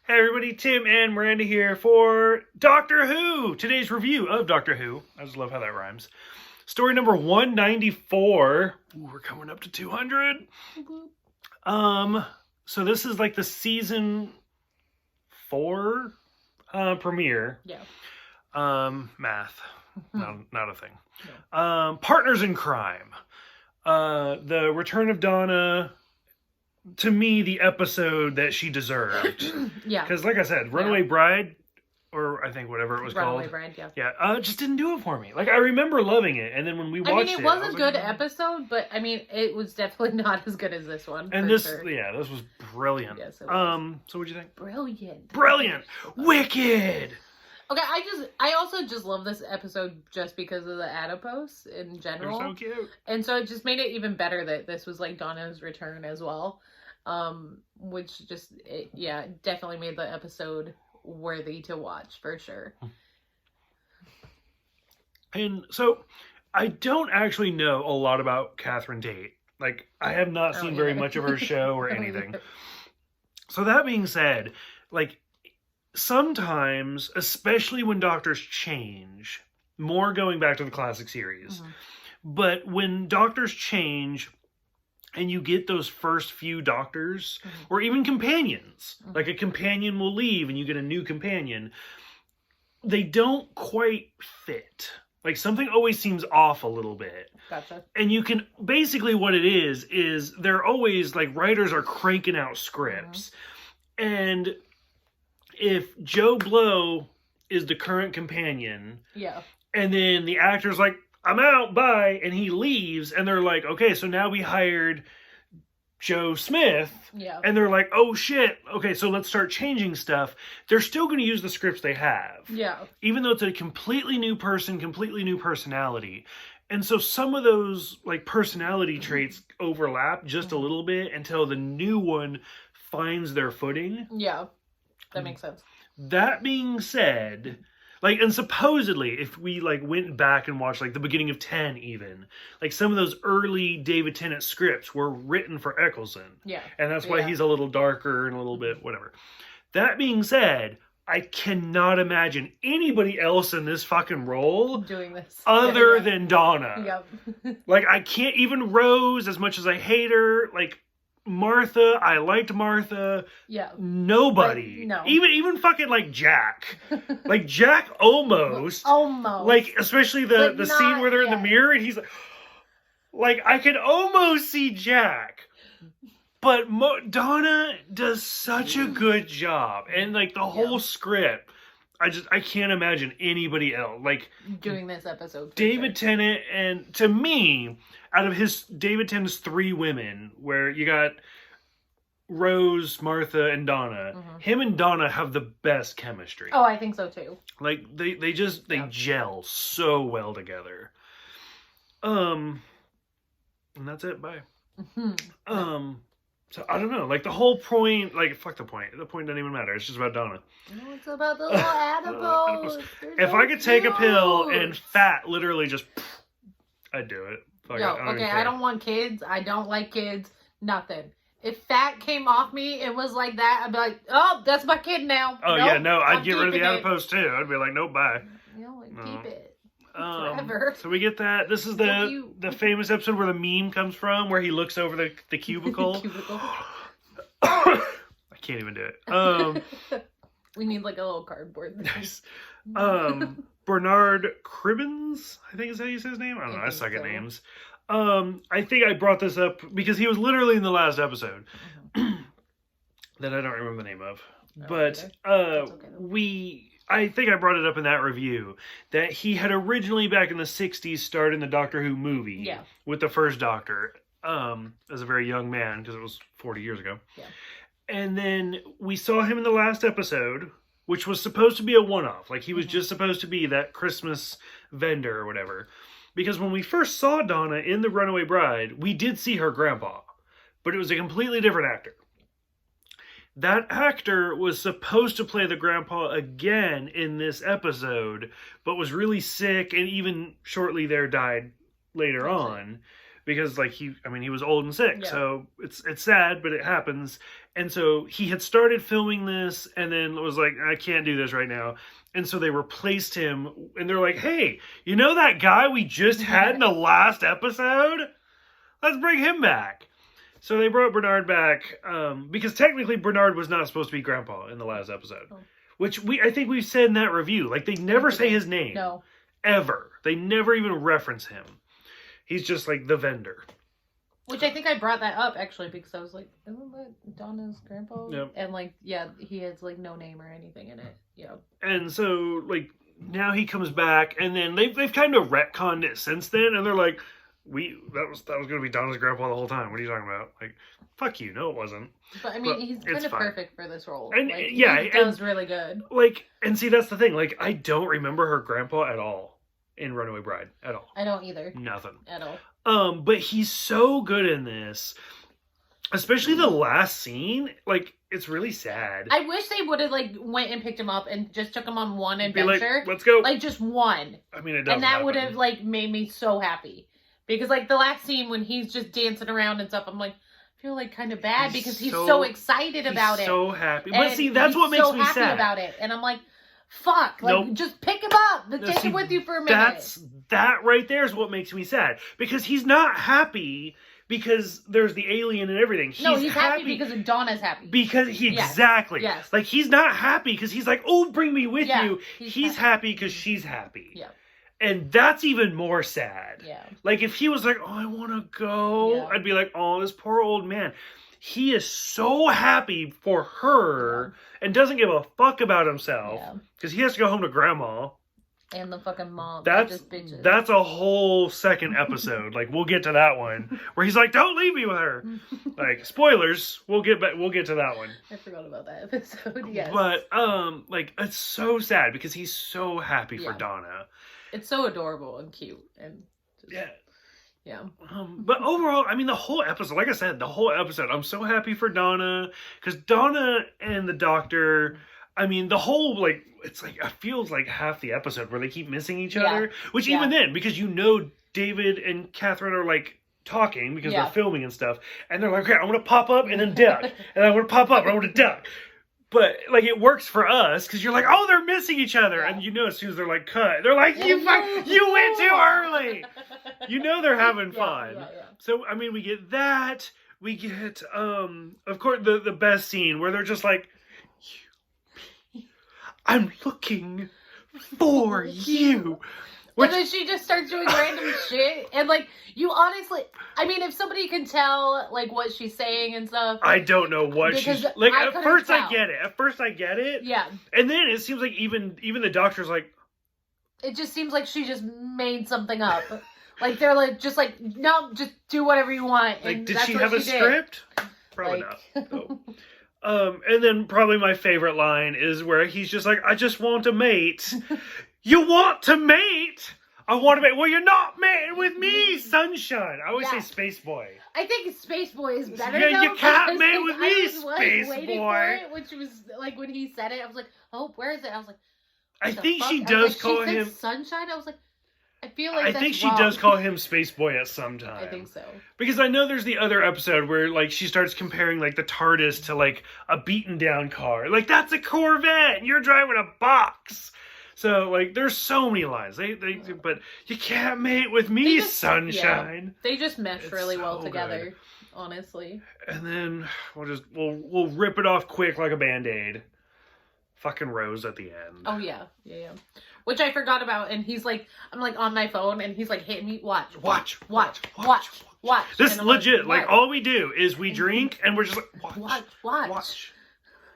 Hey everybody, Tim and Miranda here for Doctor Who. Today's review of Doctor Who. I just love how that rhymes. Story number 194. Ooh, we're coming up to 200. So this is like the season 4 premiere. Yeah. Math. Not a thing. No. Partners in Crime. The Return of Donna. To me, the episode that she deserved. Yeah. Because, like I said, Runaway Bride, or I think whatever it was Runaway called. Bride, yeah. Yeah, just didn't do it for me. Like, I remember loving it, and then when we watched it... it was a good episode, but, it was definitely not as good as this one. And this, this was brilliant. Yes, it was. So what'd you think? Brilliant. Wicked! Okay, I also just love this episode just because of the adipose in general. They're so cute. And so it just made it even better that this was like Donna's return as well. Which just, definitely made the episode worthy to watch for sure. And so, I don't actually know a lot about Catherine Tate. Like, I have not seen very much of her show or anything. So that being said, like, sometimes, especially when doctors change, more going back to the classic series, but when doctors change and you get those first few doctors, or even companions, like a companion will leave and you get a new companion, they don't quite fit. Like, something always seems off a little bit. Gotcha. And you can, basically what it is they're always, like, writers are cranking out scripts. And if Joe Blow is the current companion, and then the actor's like, I'm out, bye, and he leaves, and they're like, okay, so now we hired Joe Smith, and they're like, oh shit, okay, so let's start changing stuff. They're still going to use the scripts they have. Even though it's a completely new person, completely new personality. And so some of those, like, personality traits overlap just a little bit until the new one finds their footing. Yeah, that makes sense. That being said, like, and supposedly, if we, like, went back and watched, like, the beginning of 10 even, like, some of those early David Tennant scripts were written for Eccleston. Yeah. And that's why he's a little darker and a little bit whatever. That being said, I cannot imagine anybody else in this fucking role doing this other than Donna. Like, I can't, even Rose, as much as I hate her, like, Martha, I liked Martha. Yeah. Nobody. No. Even fucking, like, Jack. Like, Jack almost. Like, especially the scene where they're in the mirror and he's like, I could almost see Jack. But Donna does such a good job. And, like, the whole script, I can't imagine anybody else. Like, doing this episode. David Tennant, and to me, out of David Tennant's 3 women, where you got Rose, Martha, and Donna, him and Donna have the best chemistry. Oh, I think so too. Like, they gel so well together. And that's it, bye. So, I don't know, like, the whole point, like, fuck the point. The point doesn't even matter. It's just about Donna. No, it's about the little adipose. If I could take a pill and fat literally just, I'd do it. I don't want kids. I don't like kids. Nothing. If fat came off me and was like that, I'd be like, oh, that's my kid now. Oh, nope, I'd get rid of the adipose too. I'd be like, nope, bye. Keep it. Forever. So we get that. This is the famous episode where the meme comes from, where he looks over the cubicle. I can't even do it. We need like a little cardboard. Nice. Bernard Cribbins, I think is how you say his name. I don't know. I suck at names. I think I brought this up because he was literally in the last episode that I don't remember the name of. But I think I brought it up in that review that he had originally back in the 60s starred in the Doctor Who movie with the first Doctor as a very young man, because it was 40 years ago. And then we saw him in the last episode, which was supposed to be a one-off. Like, he was just supposed to be that Christmas vendor or whatever. Because when we first saw Donna in The Runaway Bride, we did see her grandpa. But it was a completely different actor. That actor was supposed to play the grandpa again in this episode, but was really sick and even shortly there died later on. because like he was old and sick, so it's sad, but it happens. And so he had started filming this, and then was like, I can't do this right now. And so they replaced him, and they're like, hey, you know that guy we just had in the last episode? Let's bring him back. So they brought Bernard back, because technically Bernard was not supposed to be Grandpa in the last episode. Oh. Which I think we've said in that review. Like, they never say his name. No. Ever. They never even reference him. He's just like the vendor. Which I think I brought that up, actually, because I was like, isn't that Donna's grandpa? Yep. And, like, yeah, he has, like, no name or anything in it. Yeah. And so, like, now he comes back, and then they've kind of retconned it since then, and they're like, that was going to be Donna's grandpa the whole time. What are you talking about? Like, fuck you. No, it wasn't. But, I mean, he's kind of perfect for this role. And, like, yeah. He does really good. Like, and see, that's the thing. Like, I don't remember her grandpa at all in Runaway Bride. At all. I don't either. Nothing. At all. But he's so good in this. Especially the last scene. Like, it's really sad. I wish they would have, like, went and picked him up and just took him on one adventure. Like, let's go. Like, just one. I mean, it does. And that would have, like, made me so happy. Because, like, the last scene when he's just dancing around and stuff, I'm like, I feel like kind of bad because he's so excited about it. He's so happy. But see, that's what makes me sad. He's so happy about it. And I'm like, fuck. Like, just pick him up. Take him with you for a minute. That right there is what makes me sad. Because he's not happy because there's the alien and everything. He's happy because Donna's happy. Because exactly. Yes. Like, he's not happy because he's like, oh, bring me with you. He's happy because she's happy. Yeah. And that's even more sad. Yeah. Like, if he was like, oh, I want to go, I'd be like, oh, this poor old man. He is so happy for her and doesn't give a fuck about himself. Because he has to go home to grandma. And the fucking mom. That's a whole second episode. Like, we'll get to that one. Where he's like, don't leave me with her. Like, spoilers. We'll get to that one. I forgot about that episode, yes. But, like, it's so sad because he's so happy for Donna. It's so adorable and cute. And just, yeah. But overall, I mean, the whole episode, like I said, I'm so happy for Donna. Because Donna and the doctor, I mean, the whole, like, it's like, it feels like half the episode where they keep missing each other. Which even then, because David and Catherine are, like, talking because they're filming and stuff. And they're like, okay, I'm going to pop up and then duck. And I'm going to pop up and I'm going to duck. But, like, it works for us, because you're like, oh, they're missing each other. And you know as soon as they're, like, cut, they're like, you went too early. You know they're having fun. Yeah. So, I mean, we get that. We get, of course, the best scene where they're just like, I'm looking for you. And then she just starts doing random shit. And, like, you honestly... I mean, if somebody can tell, like, what she's saying and stuff... I don't know what she's... Like, at first I get it. Yeah. And then it seems like even the doctor's like... It just seems like she just made something up. Like, they're like, just like, no, just do whatever you want. And like, did she have a script? Probably not. No. And then probably my favorite line is where he's just like, I just want to mate. You want to mate? I want to mate. Well, you're not mating with me, sunshine. I always say Space Boy. I think Space Boy is better. Yeah, you can't mate with me, Space Boy. For it, when she was like, when he said it, I was like, oh, where is it? I was like, I think she does call him sunshine. I was like, I feel like I think she does call him Space Boy at some time. I think so. Because I know there's the other episode where, like, she starts comparing, like, the TARDIS to, like, a beaten down car. Like, that's a Corvette and you're driving a box. So, like, there's so many lines. But you can't mate with me, sunshine. Yeah. They just mesh really well together, honestly. And then we'll rip it off quick like a Band-Aid. Fucking Rose at the end. Oh, yeah. Which I forgot about, and he's like, I'm like on my phone, and he's like hitting me, watch. This is legit. Like, all we do is we drink, and we're just like, watch.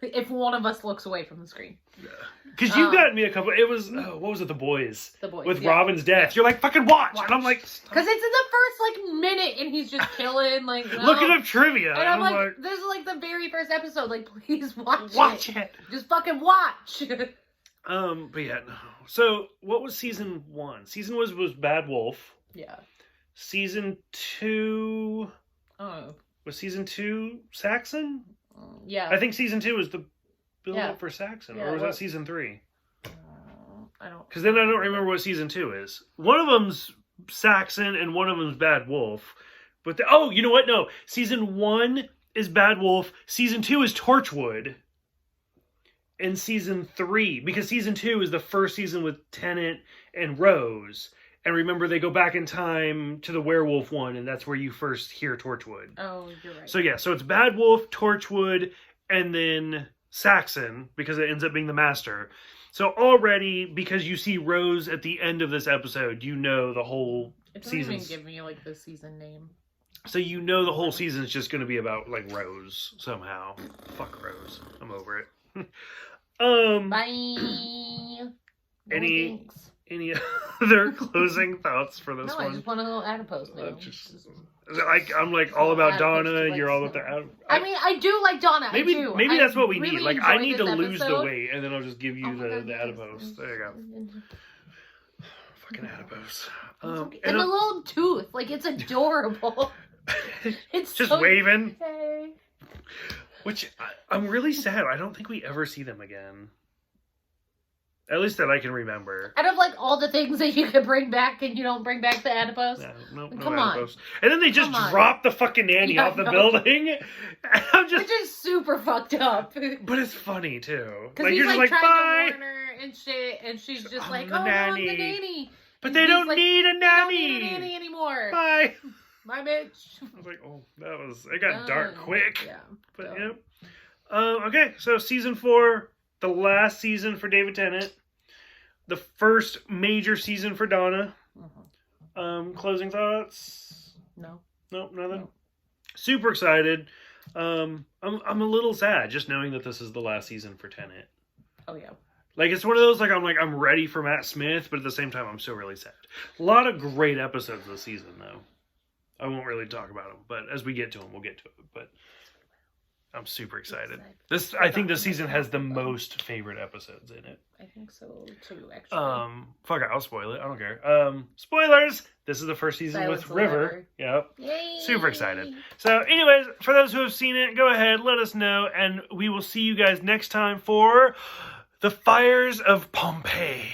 If one of us looks away from the screen. Yeah. Because you got me a couple, it was, what was it, The Boys? The Boys, with Robin's death. You're like, fucking watch. And I'm like... Because it's in the first, like, minute, and he's just chilling, like... Looking up trivia. And I'm like, this is, like, the very first episode. Like, please watch it. Watch it. Just fucking watch. But yeah, no. So, what was season 1? Season was Bad Wolf. Yeah. Season 2... Oh. Was season 2 Saxon? Yeah. I think season 2 was the build-up for Saxon. Yeah, or was that season 3? I don't... Because then I don't remember what season 2 is. One of them's Saxon and one of them's Bad Wolf. But you know what? No, season 1 is Bad Wolf. Season 2 is Torchwood. And season 3, because season 2 is the first season with Tennant and Rose. And remember, they go back in time to the werewolf one, and that's where you first hear Torchwood. Oh, you're right. So yeah, so it's Bad Wolf, Torchwood, and then Saxon, because it ends up being the Master. So already, because you see Rose at the end of this episode, you know the whole season. It doesn't even give me like the season name. So you know the whole season is just going to be about like Rose somehow. Fuck Rose. I'm over it. Bye. Any other closing thoughts for this one? I just want a little adipose now. I'm like all about Donna. You're all about the. I mean, I do like Donna. Maybe that's what we really need. Like, I need to lose the episode. weight, and then I'll just give you the adipose. There you go. Fucking adipose. And a little tooth, like it's adorable. It's just so waving. Hey. Which I'm really sad. I don't think we ever see them again. At least that I can remember. Out of like all the things that you could bring back, and you don't bring back the adipose. No Come on. adipose. And then they just drop the fucking nanny off the building. I'm just. Which is super fucked up. But it's funny too. Because you're he's just like, bye. To warn her and shit, and she's just like, the oh, nanny. I'm the nanny. But and they don't need a They nanny. don't need a nanny anymore. Bye. Bye, bitch. I was like, oh, it got dark quick. Yeah. But yeah. Okay, so season 4, the last season for David Tennant, the first major season for Donna. Closing thoughts? No. Nope, nothing. No. Super excited. I'm a little sad just knowing that this is the last season for Tennant. Oh yeah. Like, it's one of those, I'm ready for Matt Smith, but at the same time, I'm still really sad. A lot of great episodes this season, though. I won't really talk about them, but as we get to them, we'll get to it. But I'm super excited. I think this season has the most favorite episodes in it. I think so too, actually. Fuck it, I'll spoil it. I don't care. Spoilers! This is the first season Silence with River. Yep. Yay! Super excited. So, anyways, for those who have seen it, go ahead, let us know, and we will see you guys next time for The Fires of Pompeii.